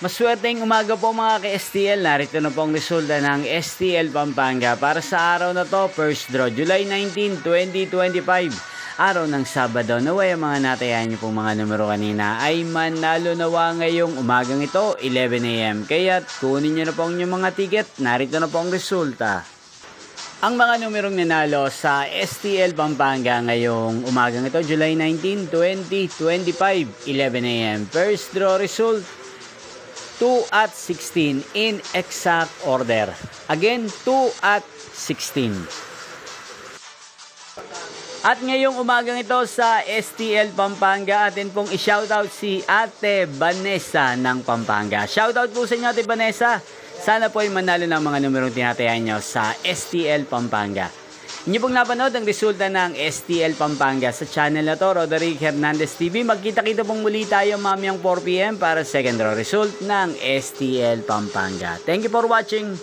Maswerteng umaga po mga ka-STL. Narito na po ang resulta ng STL Pampanga para sa araw na to, first draw, July 19, 2025. Araw ng Sabado. Naway ang mga natayan niyo pong mga numero kanina ay manalo nawa ngayong umagang ito, 11 AM. Kaya kunin niyo na po ang inyong mga ticket. Narito na po ang resulta. Ang mga numerong nanalo sa STL Pampanga ngayong umagang ito, July 19, 2025, 11 AM. First draw result, 2 at 16 in exact order. Again, 2 at 16. At ngayong umagang ito sa STL Pampanga, atin pong i-shoutout si Ate Vanessa ng Pampanga. Shoutout po sa inyo, Ate Vanessa. Sana po ay manalo ng mga numerong tinatayan nyo sa STL Pampanga. Inyo pong napanood ang resulta ng STL Pampanga sa channel na to, Roderick Hernandez TV. Magkita-kita pong muli tayo mamayang 4 PM para second draw result ng STL Pampanga. Thank you for watching.